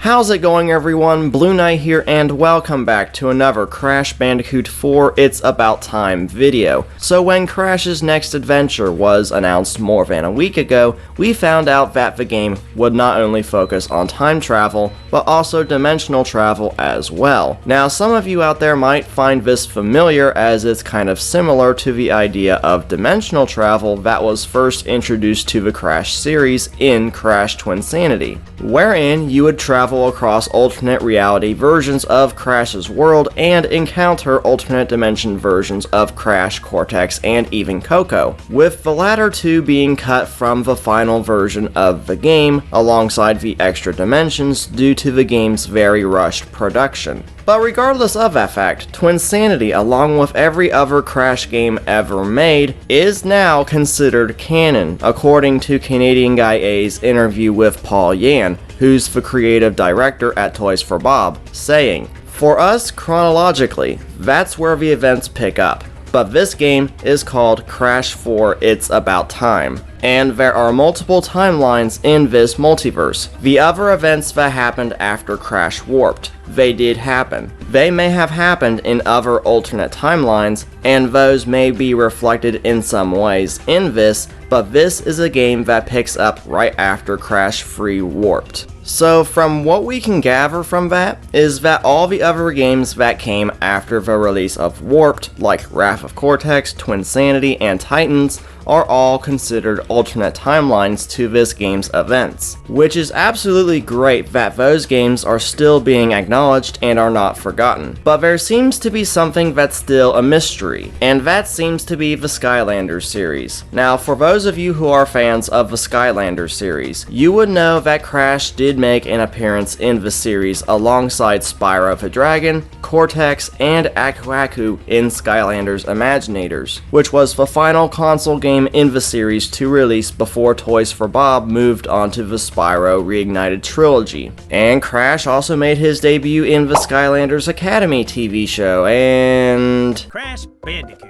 How's it going, everyone? Blueknight here, and welcome back to another Crash Bandicoot 4 It's About Time video. So when Crash's next adventure was announced more than a week ago, we found out that the game would not only focus on time travel, but also dimensional travel as well. Now, some of you out there might find this familiar, as it's kind of similar to the idea of dimensional travel that was first introduced to the Crash series in Crash Twinsanity, wherein you would travel across alternate reality versions of Crash's world and encounter alternate dimension versions of Crash, Cortex, and even Coco, with the latter two being cut from the final version of the game alongside the extra dimensions due to the game's very rushed production. But regardless of that fact, Twinsanity, along with every other Crash game ever made, is now considered canon, according to Canadian Guy A's interview with Paul Yan, who's the creative director at Toys for Bob, saying, "For us, chronologically, that's where the events pick up. But this game is called Crash 4 It's About Time, and there are multiple timelines in this multiverse. The other events that happened after Crash warped, they did happen. They may have happened in other alternate timelines, and those may be reflected in some ways in this, but this is a game that picks up right after Crash 3 warped." So from what we can gather from that, is that all the other games that came after the release of Warped, like Wrath of Cortex, Twinsanity, and Titans, are all considered alternate timelines to this game's events, which is absolutely great that those games are still being acknowledged and are not forgotten. But there seems to be something that's still a mystery, and that seems to be the Skylanders series. Now, for those of you who are fans of the Skylanders series, you would know that Crash did make an appearance in the series alongside Spyro the Dragon, Cortex, and Aku Aku in Skylanders Imaginators, which was the final console game in the series to release before Toys for Bob moved on to the Spyro Reignited trilogy. And Crash also made his debut in the Skylanders Academy TV show, and Crash Bandicoot.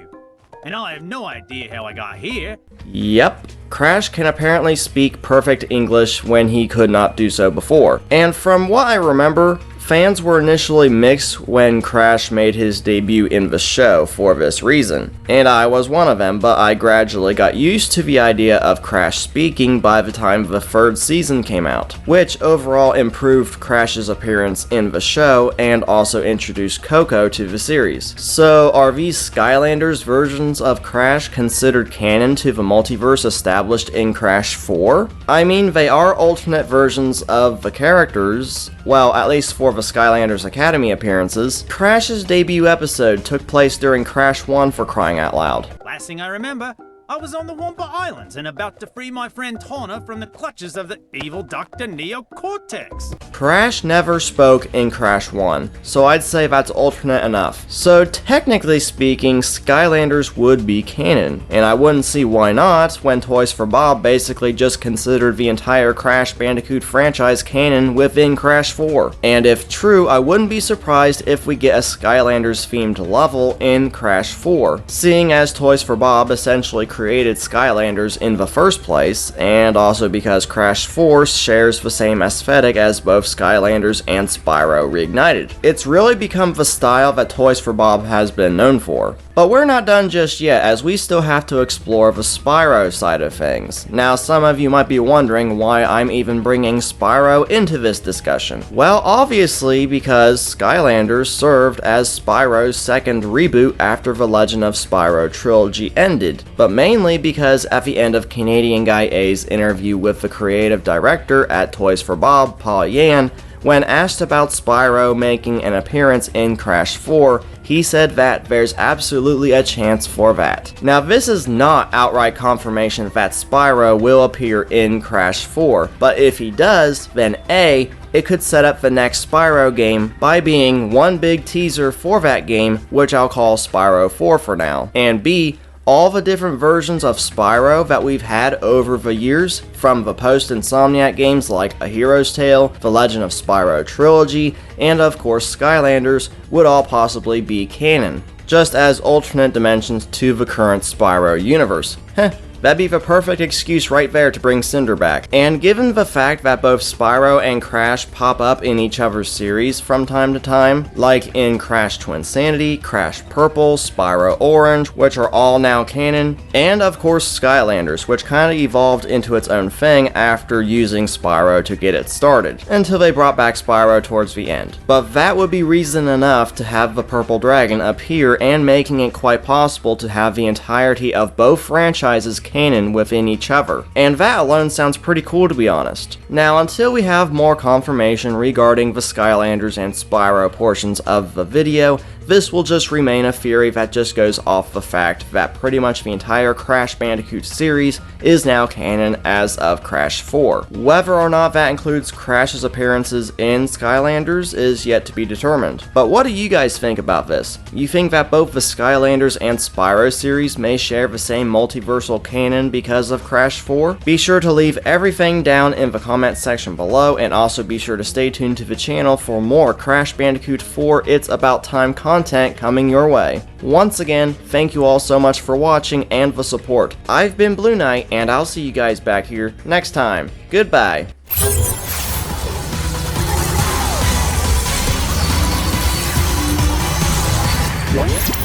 And I have no idea how I got here. Yep. Crash can apparently speak perfect English when he could not do so before. And from what I remember, fans were initially mixed when Crash made his debut in the show for this reason, and I was one of them, but I gradually got used to the idea of Crash speaking by the time the third season came out, which overall improved Crash's appearance in the show and also introduced Coco to the series. So are these Skylanders versions of Crash considered canon to the multiverse established in Crash 4? I mean, they are alternate versions of the characters, well, at least for the Skylanders Academy appearances. Crash's debut episode took place during Crash 1, for crying out loud. Last thing I remember, I was on the Wampa Islands and about to free my friend Tawna from the clutches of the evil Dr. Neo Cortex. Crash never spoke in Crash 1, so I'd say that's alternate enough. So technically speaking, Skylanders would be canon, and I wouldn't see why not when Toys for Bob basically just considered the entire Crash Bandicoot franchise canon within Crash 4. And if true, I wouldn't be surprised if we get a Skylanders themed level in Crash 4, seeing as Toys for Bob essentially created Skylanders in the first place, and also because Crash 4 shares the same aesthetic as both Skylanders and Spyro Reignited. It's really become the style that Toys for Bob has been known for. But we're not done just yet, as we still have to explore the Spyro side of things. Now, some of you might be wondering why I'm even bringing Spyro into this discussion. Well, obviously because Skylanders served as Spyro's second reboot after the Legend of Spyro trilogy ended, but mainly because at the end of Canadian Guy A's interview with the creative director at Toys for Bob, Paul Yan, when asked about Spyro making an appearance in Crash 4, he said that there's absolutely a chance for that. Now, this is not outright confirmation that Spyro will appear in Crash 4, but if he does, then A, it could set up the next Spyro game by being one big teaser for that game, which I'll call Spyro 4 for now, and B, all the different versions of Spyro that we've had over the years, from the post-Insomniac games like A Hero's Tale, the Legend of Spyro trilogy, and of course Skylanders, would all possibly be canon, just as alternate dimensions to the current Spyro universe. Heh, That'd be the perfect excuse right there to bring Cinder back. And given the fact that both Spyro and Crash pop up in each other's series from time to time, like in Crash Twinsanity, Crash Purple, Spyro Orange, which are all now canon, and of course Skylanders, which kind of evolved into its own thing after using Spyro to get it started, until they brought back Spyro towards the end. But that would be reason enough to have the Purple Dragon appear, and making it quite possible to have the entirety of both franchises canon within each other. And that alone sounds pretty cool, to be honest. Now, until we have more confirmation regarding the Skylanders and Spyro portions of the video, this will just remain a theory that just goes off the fact that pretty much the entire Crash Bandicoot series is now canon as of Crash 4. Whether or not that includes Crash's appearances in Skylanders is yet to be determined. But what do you guys think about this? You think that both the Skylanders and Spyro series may share the same multiversal canon because of Crash 4? Be sure to leave everything down in the comment section below, and also be sure to stay tuned to the channel for more Crash Bandicoot 4 It's About Time content coming your way. Once again, thank you all so much for watching and the support. I've been Blueknight, and I'll see you guys back here next time. Goodbye. What?